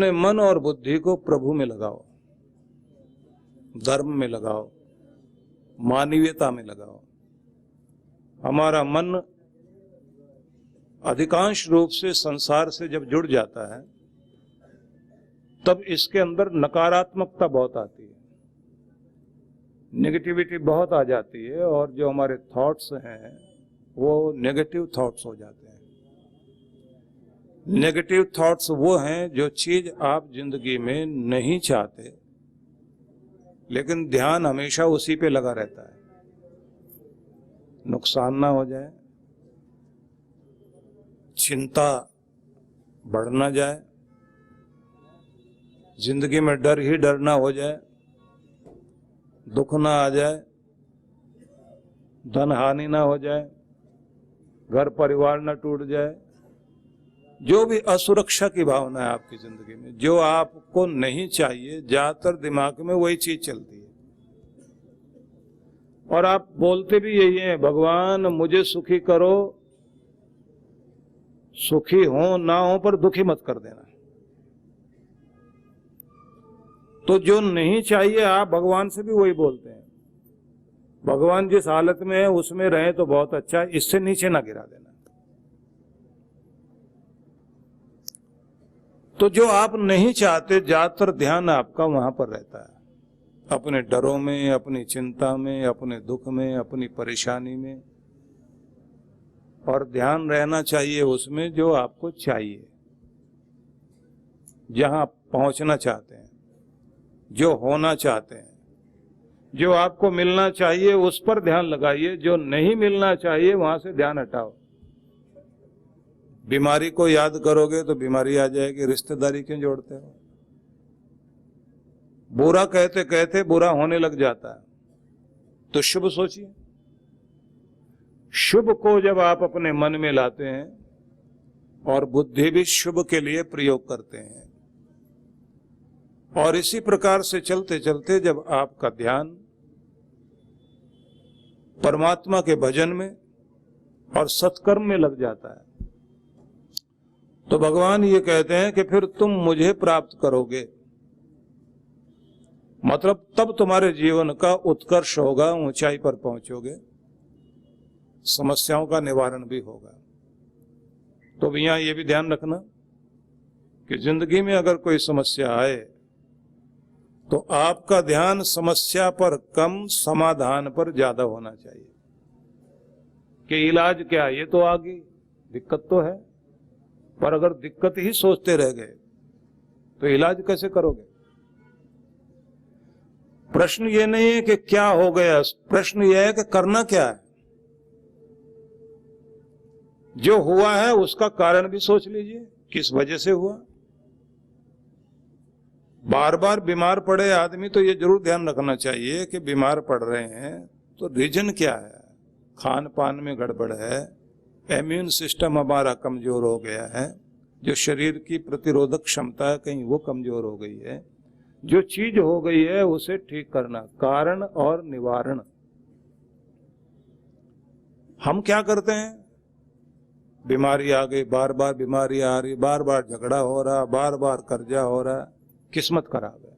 अपने मन और बुद्धि को प्रभु में लगाओ, धर्म में लगाओ, मानवीयता में लगाओ। हमारा मन अधिकांश रूप से संसार से जब जुड़ जाता है तब इसके अंदर नकारात्मकता बहुत आती है, नेगेटिविटी बहुत आ जाती है, और जो हमारे थॉट्स हैं वो नेगेटिव थॉट्स हो जाते हैं। नेगेटिव थॉट्स वो हैं जो चीज आप जिंदगी में नहीं चाहते, लेकिन ध्यान हमेशा उसी पे लगा रहता है। नुकसान ना हो जाए, चिंता बढ़ ना जाए, जिंदगी में डर ही डर ना हो जाए, दुख ना आ जाए, धन हानि ना हो जाए, घर परिवार ना टूट जाए। जो भी असुरक्षा की भावना है आपकी जिंदगी में, जो आपको नहीं चाहिए, ज्यादातर दिमाग में वही चीज चलती है। और आप बोलते भी यही हैं, भगवान मुझे सुखी करो, सुखी हो ना हो पर दुखी मत कर देना। तो जो नहीं चाहिए आप भगवान से भी वही बोलते हैं, भगवान जिस हालत में है उसमें रहे तो बहुत अच्छा है, इससे नीचे ना गिरा देना। तो जो आप नहीं चाहते, ज्यादातर ध्यान आपका वहां पर रहता है, अपने डरों में, अपनी चिंता में, अपने दुख में, अपनी परेशानी में। और ध्यान रहना चाहिए उसमें जो आपको चाहिए, जहां पहुंचना चाहते हैं, जो होना चाहते हैं, जो आपको मिलना चाहिए उस पर ध्यान लगाइए, जो नहीं मिलना चाहिए वहां से ध्यान हटाओ। बीमारी को याद करोगे तो बीमारी आ जाएगी, रिश्तेदारी क्यों जोड़ते हो? बुरा कहते कहते बुरा होने लग जाता है, तो शुभ सोचिए। शुभ को जब आप अपने मन में लाते हैं और बुद्धि भी शुभ के लिए प्रयोग करते हैं, और इसी प्रकार से चलते चलते जब आपका ध्यान परमात्मा के भजन में और सत्कर्म में लग जाता है, तो भगवान ये कहते हैं कि फिर तुम मुझे प्राप्त करोगे। मतलब तब तुम्हारे जीवन का उत्कर्ष होगा, ऊंचाई पर पहुंचोगे, समस्याओं का निवारण भी होगा। तो यहां ये भी ध्यान रखना कि जिंदगी में अगर कोई समस्या आए तो आपका ध्यान समस्या पर कम, समाधान पर ज्यादा होना चाहिए। कि इलाज क्या है, ये तो आ गई, दिक्कत तो है, पर अगर दिक्कत ही सोचते रह गए तो इलाज कैसे करोगे? प्रश्न ये नहीं है कि क्या हो गया, प्रश्न ये है कि करना क्या है। जो हुआ है उसका कारण भी सोच लीजिए, किस वजह से हुआ। बार बार बीमार पड़े आदमी तो ये जरूर ध्यान रखना चाहिए कि बीमार पड़ रहे हैं तो रीजन क्या है। खान पान में गड़बड़ है, इम्यून सिस्टम हमारा कमजोर हो गया है, जो शरीर की प्रतिरोधक क्षमता है कहीं वो कमजोर हो गई है। जो चीज हो गई है उसे ठीक करना, कारण और निवारण। हम क्या करते हैं, बीमारी आ गई, बार बार बीमारी आ रही, बार बार झगड़ा हो रहा, बार बार कर्जा हो रहा, किस्मत खराब है।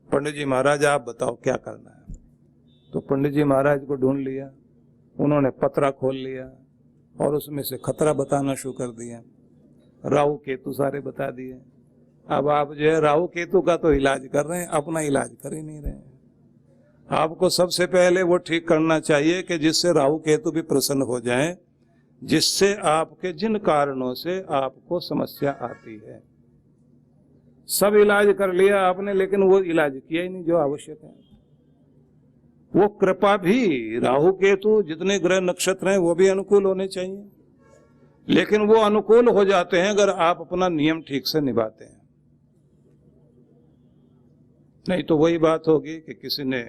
पंडित जी महाराज आप बताओ क्या करना है। तो पंडित जी महाराज को ढूंढ लिया, उन्होंने पतरा खोल लिया और उसमें से खतरा बताना शुरू कर दिया, राहु केतु सारे बता दिए। अब आप जो है राहु केतु का तो इलाज कर रहे हैं, अपना इलाज कर ही नहीं रहे हैं। आपको सबसे पहले वो ठीक करना चाहिए कि जिससे राहु केतु भी प्रसन्न हो जाएं, जिससे आपके जिन कारणों से आपको समस्या आती है। सब इलाज कर लिया आपने, लेकिन वो इलाज किया ही नहीं जो आवश्यक है। वो कृपा भी, राहु केतु जितने ग्रह नक्षत्र हैं वो भी अनुकूल होने चाहिए, लेकिन वो अनुकूल हो जाते हैं अगर आप अपना नियम ठीक से निभाते हैं। नहीं तो वही बात होगी कि किसी ने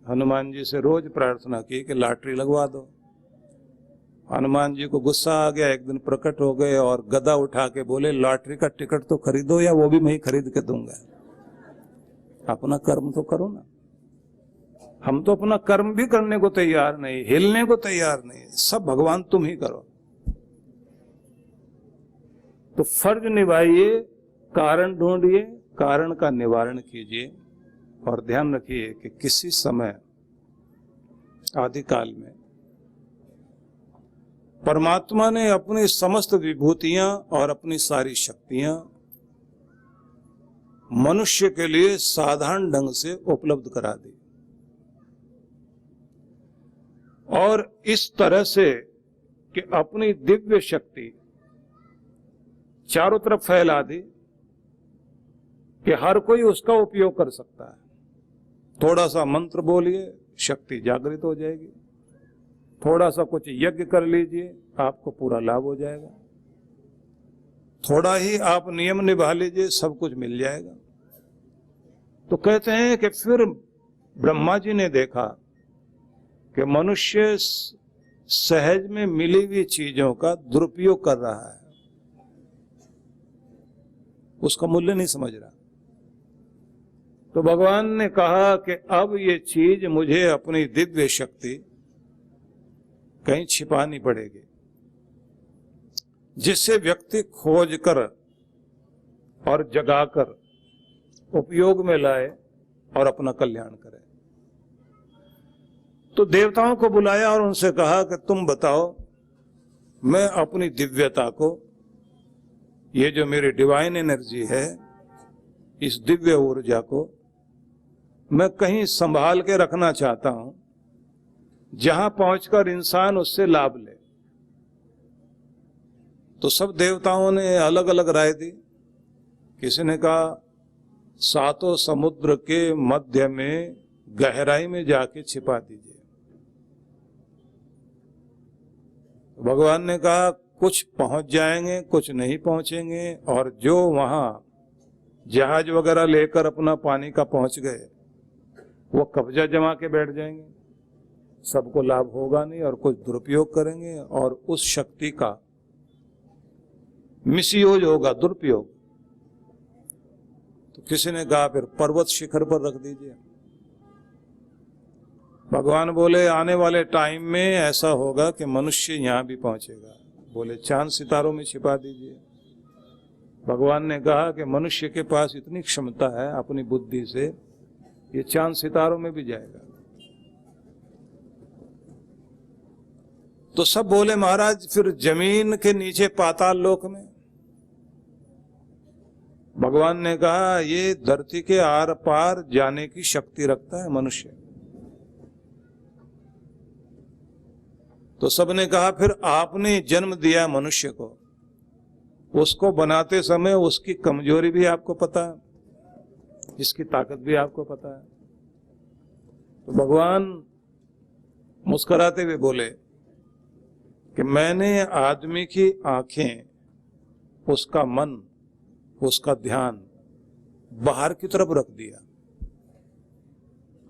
हनुमान जी से रोज प्रार्थना की कि लॉटरी लगवा दो। हनुमान जी को गुस्सा आ गया, एक दिन प्रकट हो गए और गदा उठा के बोले लॉटरी का टिकट तो खरीदो या वो भी मैं ही खरीद के दूंगा। अपना कर्म तो करो ना। हम तो अपना कर्म भी करने को तैयार नहीं, हिलने को तैयार नहीं, सब भगवान तुम ही करो। तो फर्ज निभाइए कारण ढूंढिए, कारण का निवारण कीजिए, और ध्यान रखिए कि किसी समय आदिकाल में परमात्मा ने अपनी समस्त विभूतियां और अपनी सारी शक्तियां मनुष्य के लिए साधारण ढंग से उपलब्ध करा दी, और इस तरह से कि अपनी दिव्य शक्ति चारों तरफ फैला दी कि हर कोई उसका उपयोग कर सकता है। थोड़ा सा मंत्र बोलिए, शक्ति जागृत हो जाएगी। थोड़ा सा कुछ यज्ञ कर लीजिए, आपको पूरा लाभ हो जाएगा। थोड़ा ही आप नियम निभा लीजिए, सब कुछ मिल जाएगा। तो कहते हैं कि फिर ब्रह्मा जी ने देखा कि मनुष्य सहज में मिली हुई चीजों का दुरुपयोग कर रहा है, उसका मूल्य नहीं समझ रहा। तो भगवान ने कहा कि अब ये चीज मुझे अपनी दिव्य शक्ति कहीं छिपानी पड़ेगी, जिससे व्यक्ति खोज कर और जगाकर उपयोग में लाए और अपना कल्याण करे। तो देवताओं को बुलाया और उनसे कहा कि तुम बताओ, मैं अपनी दिव्यता को, ये जो मेरी डिवाइन एनर्जी है, इस दिव्य ऊर्जा को मैं कहीं संभाल के रखना चाहता हूं, जहां पहुंचकर इंसान उससे लाभ ले। तो सब देवताओं ने अलग अलग राय दी। किसी ने कहा सातों समुद्र के मध्य में गहराई में जाके छिपा दीजिए। भगवान ने कहा कुछ पहुंच जाएंगे, कुछ नहीं पहुंचेंगे, और जो वहां जहाज वगैरह लेकर अपना पानी का पहुंच गए, वो कब्जा जमा के बैठ जाएंगे, सबको लाभ होगा नहीं, और कुछ दुरुपयोग करेंगे, और उस शक्ति का मिसयूज होगा, दुरुपयोग। तो किसी ने कहा फिर पर्वत शिखर पर रख दीजिए। भगवान बोले आने वाले टाइम में ऐसा होगा कि मनुष्य यहां भी पहुंचेगा। बोले चांद सितारों में छिपा दीजिए। भगवान ने कहा कि मनुष्य के पास इतनी क्षमता है अपनी बुद्धि से, ये चांद सितारों में भी जाएगा। तो सब बोले महाराज फिर जमीन के नीचे पाताल लोक में। भगवान ने कहा ये धरती के आर पार जाने की शक्ति रखता है मनुष्य। तो सबने कहा फिर आपने जन्म दिया मनुष्य को, उसको बनाते समय उसकी कमजोरी भी आपको पता है, इसकी ताकत भी आपको पता है। तो भगवान मुस्कुराते हुए बोले कि मैंने आदमी की आंखें, उसका मन, उसका ध्यान बाहर की तरफ रख दिया,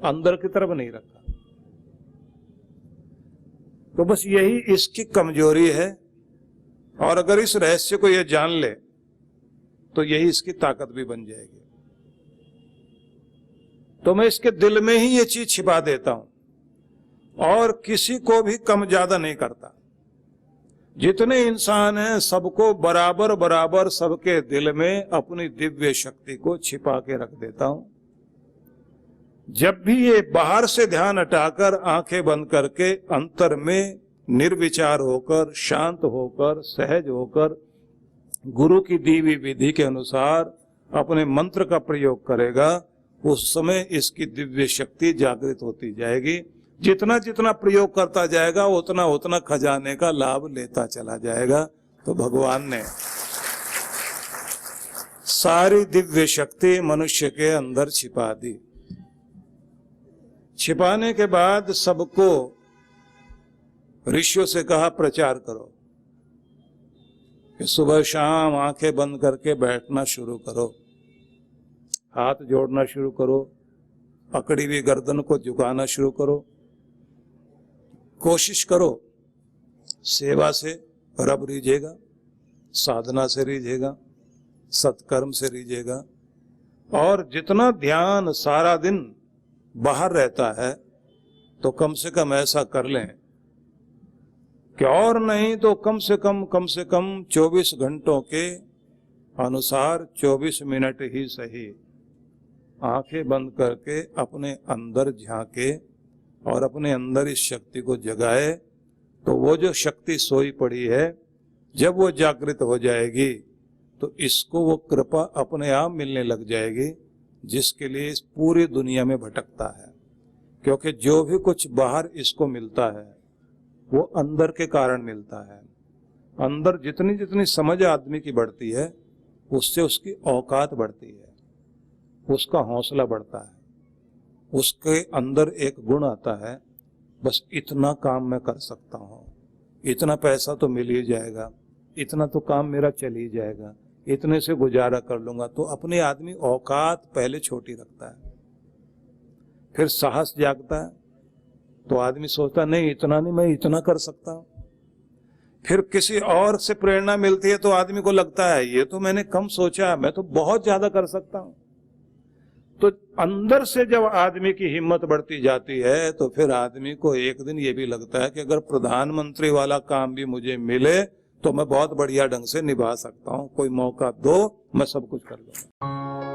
अंदर की तरफ नहीं रखा। तो बस यही इसकी कमजोरी है, और अगर इस रहस्य को यह जान ले तो यही इसकी ताकत भी बन जाएगी। तो मैं इसके दिल में ही ये चीज छिपा देता हूं और किसी को भी कम ज्यादा नहीं करता। जितने इंसान हैं सबको बराबर बराबर सबके दिल में अपनी दिव्य शक्ति को छिपा के रख देता हूं। जब भी ये बाहर से ध्यान हटाकर आंखें बंद करके अंतर में निर्विचार होकर, शांत होकर, सहज होकर गुरु की दी हुई विधि के अनुसार अपने मंत्र का प्रयोग करेगा, उस समय इसकी दिव्य शक्ति जागृत होती जाएगी। जितना जितना प्रयोग करता जाएगा उतना उतना खजाने का लाभ लेता चला जाएगा। तो भगवान ने सारी दिव्य शक्ति मनुष्य के अंदर छिपा दी। छिपाने के बाद सबको ऋषियों से कहा प्रचार करो कि सुबह शाम आंखें बंद करके बैठना शुरू करो, हाथ जोड़ना शुरू करो, पकड़ी हुई गर्दन को झुकाना शुरू करो। कोशिश करो, सेवा से रब रीझेगा, साधना से रीझेगा, सत्कर्म से रीझेगा। और जितना ध्यान सारा दिन बाहर रहता है तो कम से कम ऐसा कर लें कि और नहीं तो कम से कम 24 घंटों के अनुसार 24 मिनट ही सही आंखें बंद करके अपने अंदर झांके और अपने अंदर इस शक्ति को जगाए, तो वो जो शक्ति सोई पड़ी है जब वो जागृत हो जाएगी तो इसको वो कृपा अपने आप मिलने लग जाएगी, जिसके लिए इस पूरी दुनिया में भटकता है। क्योंकि जो भी कुछ बाहर इसको मिलता है वो अंदर के कारण मिलता है। अंदर जितनी जितनी समझ आदमी की बढ़ती है उससे उसकी औकात बढ़ती है, उसका हौसला बढ़ता है, उसके अंदर एक गुण आता है, बस इतना काम मैं कर सकता हूँ, इतना पैसा तो मिल ही जाएगा, इतना तो काम मेरा चल ही जाएगा, इतने से गुजारा कर लूंगा। तो अपने आदमी औकात पहले छोटी रखता है, फिर साहस जागता है तो आदमी सोचता नहीं इतना नहीं, मैं इतना कर सकता हूं। फिर किसी और से प्रेरणा मिलती है तो आदमी को लगता है ये तो मैंने कम सोचा, मैं तो बहुत ज्यादा कर सकता हूं। तो अंदर से जब आदमी की हिम्मत बढ़ती जाती है तो फिर आदमी को एक दिन ये भी लगता है कि अगर प्रधानमंत्री वाला काम भी मुझे मिले तो मैं बहुत बढ़िया ढंग से निभा सकता हूं, कोई मौका दो मैं सब कुछ कर लूंगा।